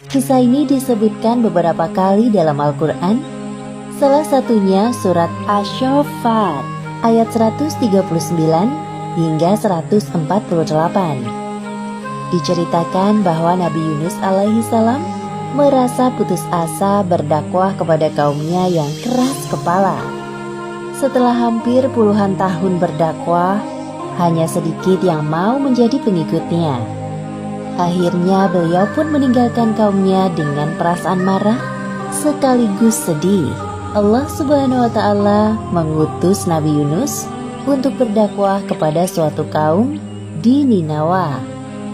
Kisah ini disebutkan beberapa kali dalam Al-Quran, salah satunya surat Asy-Syaffat ayat 139 hingga 148. Diceritakan bahwa Nabi Yunus alaihi salam merasa putus asa berdakwah kepada kaumnya yang keras kepala. Setelah hampir puluhan tahun berdakwah, hanya sedikit yang mau menjadi pengikutnya. Akhirnya beliau pun meninggalkan kaumnya dengan perasaan marah sekaligus sedih. Allah Subhanahu wa Ta'ala mengutus Nabi Yunus untuk berdakwah kepada suatu kaum di Ninawa,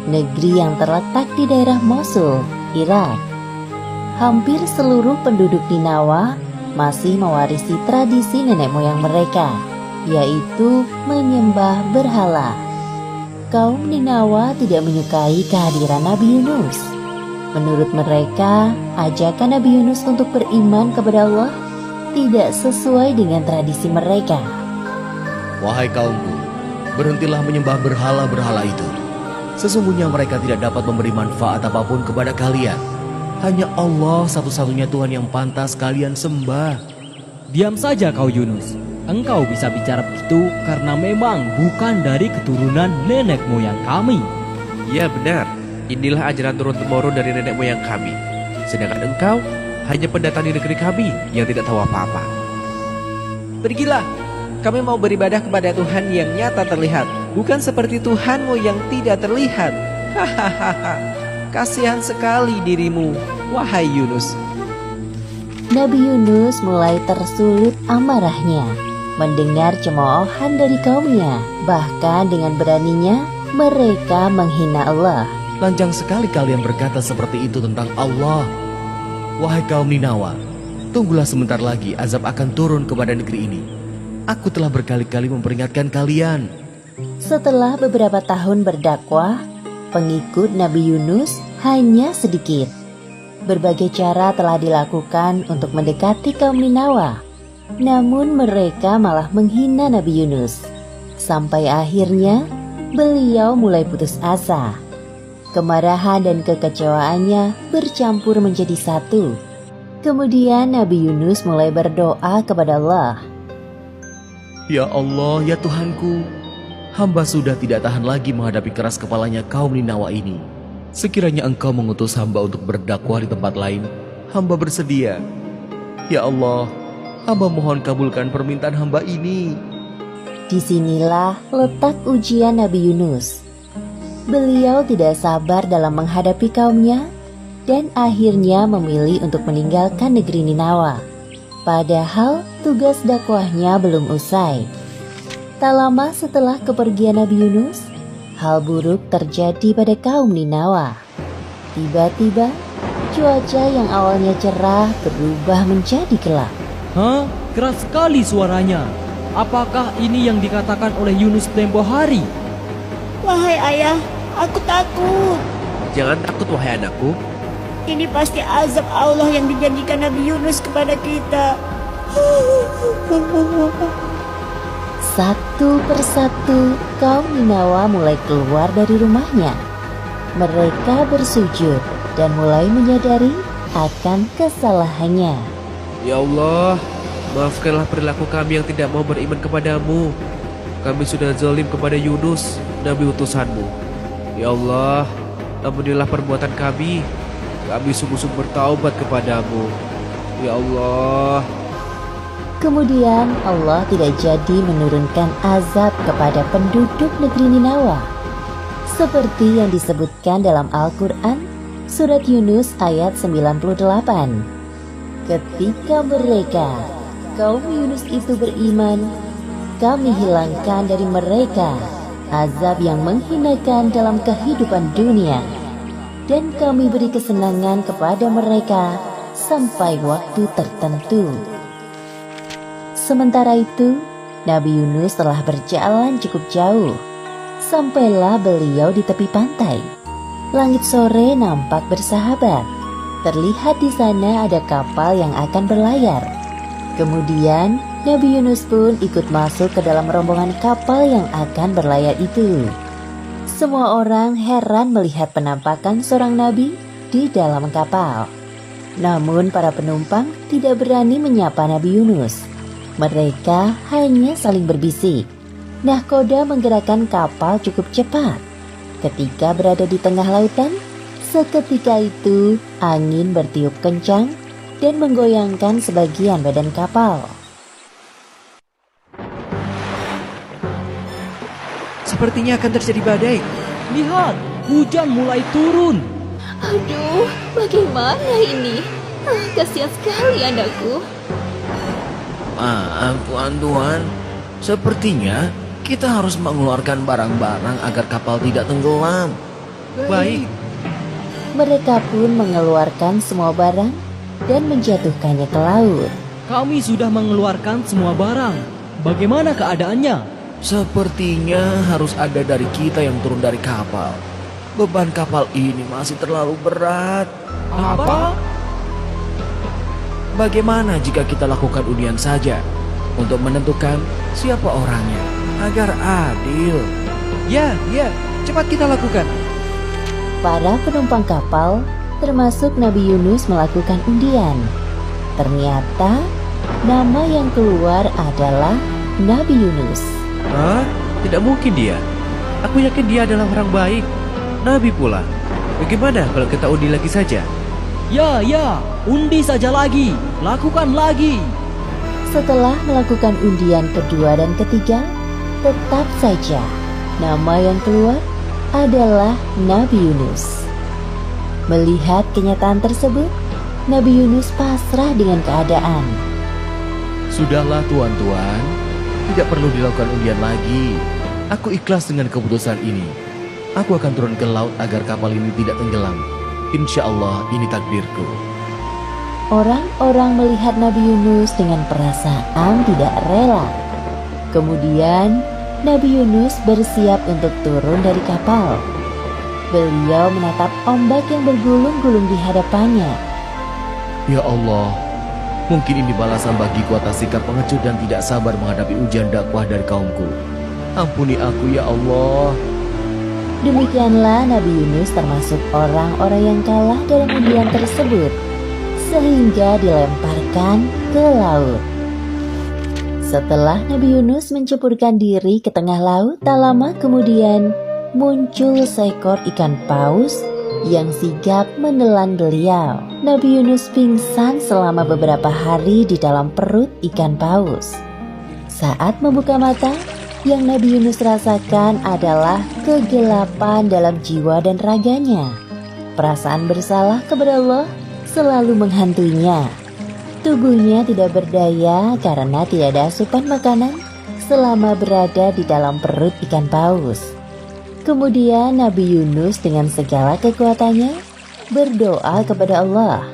negeri yang terletak di daerah Mosul, Irak. Hampir seluruh penduduk Ninawa masih mewarisi tradisi nenek moyang mereka, yaitu menyembah berhala. Kaum Ninawa tidak menyukai kehadiran Nabi Yunus. Menurut mereka, ajakan Nabi Yunus untuk beriman kepada Allah tidak sesuai dengan tradisi mereka. Wahai kaumku, berhentilah menyembah berhala-berhala itu. Sesungguhnya mereka tidak dapat memberi manfaat apapun kepada kalian. Hanya Allah satu-satunya Tuhan yang pantas kalian sembah. Diam saja kau Yunus. Engkau bisa bicara begitu karena memang bukan dari keturunan nenek moyang kami. Ya benar, inilah ajaran turun-temurun dari nenek moyang kami. Sedangkan engkau hanya pendatang di negeri kami yang tidak tahu apa-apa. Pergilah, kami mau beribadah kepada Tuhan yang nyata terlihat, bukan seperti Tuhanmu yang tidak terlihat. Hahaha. Kasihan sekali dirimu, wahai Yunus. Nabi Yunus mulai tersulut amarahnya mendengar cemoohan dari kaumnya. Bahkan dengan beraninya mereka menghina Allah. Lanjang sekali kalian berkata seperti itu tentang Allah. Wahai kaum Ninawa, tunggulah sebentar lagi azab akan turun kepada negeri ini. Aku telah berkali-kali memperingatkan kalian. Setelah beberapa tahun berdakwah, pengikut Nabi Yunus hanya sedikit. Berbagai cara telah dilakukan untuk mendekati kaum Ninawa, namun mereka malah menghina Nabi Yunus. Sampai akhirnya beliau mulai putus asa. Kemarahan dan kekecewaannya bercampur menjadi satu. Kemudian Nabi Yunus mulai berdoa kepada Allah. Ya Allah, ya Tuhanku, hamba sudah tidak tahan lagi menghadapi keras kepalanya kaum Ninawa ini. Sekiranya engkau mengutus hamba untuk berdakwah di tempat lain, hamba bersedia. Ya Allah, hamba mohon kabulkan permintaan hamba ini. Disinilah letak ujian Nabi Yunus. Beliau tidak sabar dalam menghadapi kaumnya dan akhirnya memilih untuk meninggalkan negeri Ninawa. Padahal tugas dakwahnya belum usai. Tak lama setelah kepergian Nabi Yunus, hal buruk terjadi pada kaum Ninawa. Tiba-tiba, cuaca yang awalnya cerah berubah menjadi gelap. Hah? Keras sekali suaranya. Apakah ini yang dikatakan oleh Yunus tempo hari? Wahai ayah, aku takut. Jangan takut wahai anakku. Ini pasti azab Allah yang dijanjikan Nabi Yunus kepada kita. Satu persatu kaum Ninawa mulai keluar dari rumahnya. Mereka bersujud dan mulai menyadari akan kesalahannya. Ya Allah, maafkanlah perilaku kami yang tidak mau beriman kepadamu. Kami sudah zalim kepada Yunus, Nabi utusanmu. Ya Allah, ampunilah perbuatan kami. Kami sungguh-sungguh bertaubat kepadamu. Ya Allah. Kemudian Allah tidak jadi menurunkan azab kepada penduduk negeri Ninawa. Seperti yang disebutkan dalam Al-Quran, surat Yunus ayat 98. Ketika mereka, kaum Yunus itu beriman, kami hilangkan dari mereka azab yang menghinakan dalam kehidupan dunia. Dan kami beri kesenangan kepada mereka sampai waktu tertentu. Sementara itu, Nabi Yunus telah berjalan cukup jauh. Sampailah beliau di tepi pantai. Langit sore nampak bersahabat. Terlihat di sana ada kapal yang akan berlayar. Kemudian, Nabi Yunus pun ikut masuk ke dalam rombongan kapal yang akan berlayar itu. Semua orang heran melihat penampakan seorang nabi di dalam kapal. Namun para penumpang tidak berani menyapa Nabi Yunus. Mereka hanya saling berbisik. Nahkoda menggerakkan kapal cukup cepat. Ketika berada di tengah lautan, seketika itu angin bertiup kencang dan menggoyangkan sebagian badan kapal. Sepertinya akan terjadi badai. Lihat, hujan mulai turun. Aduh, bagaimana ini? Kasihan sekali anakku. Maaf tuan-tuan, sepertinya kita harus mengeluarkan barang-barang agar kapal tidak tenggelam. Baik, Mereka pun mengeluarkan semua barang dan menjatuhkannya ke laut. Kami sudah mengeluarkan semua barang. Bagaimana keadaannya? Sepertinya harus ada dari kita yang turun dari kapal. Beban kapal ini masih terlalu berat. Apa? Bagaimana jika kita lakukan undian saja untuk menentukan siapa orangnya agar adil? Ya, cepat kita lakukan. Para penumpang kapal, termasuk Nabi Yunus, melakukan undian. Ternyata nama yang keluar adalah Nabi Yunus. Hah? Tidak mungkin dia. Aku yakin dia adalah orang baik. Nabi pula. Bagaimana kalau kita undi lagi saja? Ya, undi saja lagi. Lakukan lagi. Setelah melakukan undian kedua dan ketiga, tetap saja nama yang keluar adalah Nabi Yunus. Melihat kenyataan tersebut, Nabi Yunus pasrah dengan keadaan. Sudahlah tuan-tuan, tidak perlu dilakukan undian lagi. Aku ikhlas dengan keputusan ini. Aku akan turun ke laut agar kapal ini tidak tenggelam. Insya Allah ini takdirku. Orang-orang melihat Nabi Yunus dengan perasaan tidak rela. Kemudian Nabi Yunus bersiap untuk turun dari kapal. Beliau menatap ombak yang bergulung-gulung di hadapannya. Ya Allah, mungkin ini balasan bagiku atas sikap pengecut dan tidak sabar menghadapi ujian dakwah dari kaumku. Ampuni aku ya Allah. Demikianlah Nabi Yunus termasuk orang-orang yang kalah dalam undian tersebut, sehingga dilemparkan ke laut. Setelah Nabi Yunus menceburkan diri ke tengah laut, tak lama kemudian muncul seekor ikan paus yang sigap menelan beliau. Nabi Yunus pingsan selama beberapa hari di dalam perut ikan paus. Saat membuka mata, yang Nabi Yunus rasakan adalah kegelapan dalam jiwa dan raganya. Perasaan bersalah kepada Allah selalu menghantuinya. Tubuhnya tidak berdaya karena tidak ada asupan makanan selama berada di dalam perut ikan paus. Kemudian Nabi Yunus dengan segala kekuatannya berdoa kepada Allah.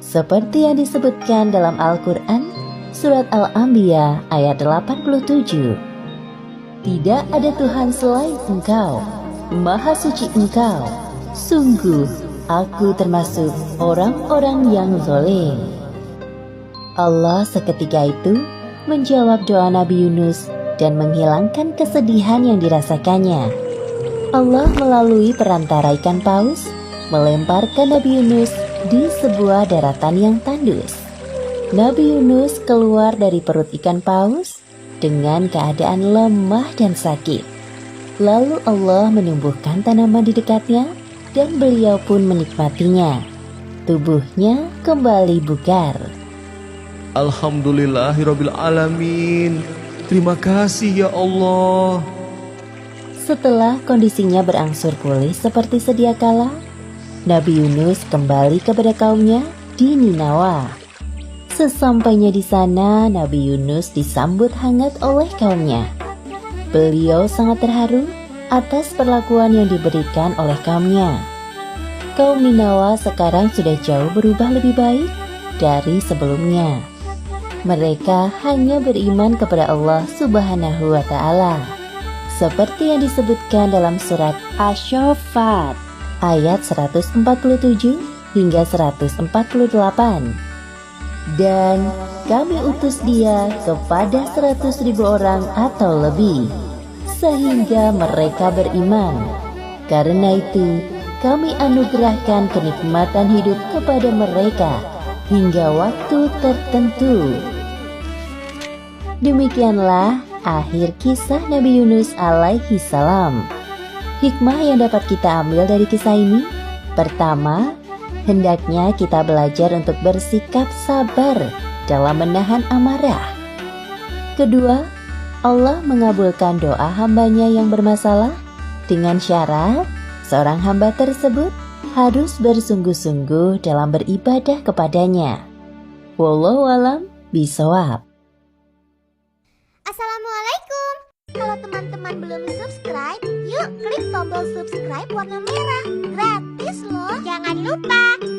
Seperti yang disebutkan dalam Al-Quran, Surat Al-Anbiya ayat 87. Tidak ada Tuhan selain Engkau, Maha Suci Engkau. Sungguh, aku termasuk orang-orang yang zalim. Allah seketika itu menjawab doa Nabi Yunus dan menghilangkan kesedihan yang dirasakannya. Allah melalui perantara ikan paus melemparkan Nabi Yunus di sebuah daratan yang tandus. Nabi Yunus keluar dari perut ikan paus dengan keadaan lemah dan sakit. Lalu Allah menumbuhkan tanaman di dekatnya dan beliau pun menikmatinya. Tubuhnya kembali bugar. Alhamdulillahirabbil alamin. Terima kasih ya Allah. Setelah kondisinya berangsur pulih seperti sedia kala, Nabi Yunus kembali kepada kaumnya di Ninawa. Sesampainya di sana, Nabi Yunus disambut hangat oleh kaumnya. Beliau sangat terharu atas perlakuan yang diberikan oleh kaumnya. Kaum Ninawa sekarang sudah jauh berubah lebih baik dari sebelumnya. Mereka hanya beriman kepada Allah Subhanahu wa Ta'ala, seperti yang disebutkan dalam surat Asy-Syaffat ayat 147 hingga 148. Dan kami utus dia kepada 100.000 orang atau lebih, sehingga mereka beriman. Karena itu kami anugerahkan kenikmatan hidup kepada mereka hingga waktu tertentu. Demikianlah akhir kisah Nabi Yunus alaihi salam. Hikmah yang dapat kita ambil dari kisah ini: pertama, hendaknya kita belajar untuk bersikap sabar dalam menahan amarah. Kedua, Allah mengabulkan doa hambanya yang bermasalah dengan syarat seorang hamba tersebut harus bersungguh-sungguh dalam beribadah kepadanya. Wallahu a'lam bishawab. Assalamualaikum. Kalau teman-teman belum subscribe, yuk klik tombol subscribe warna merah. Gratis loh. Jangan lupa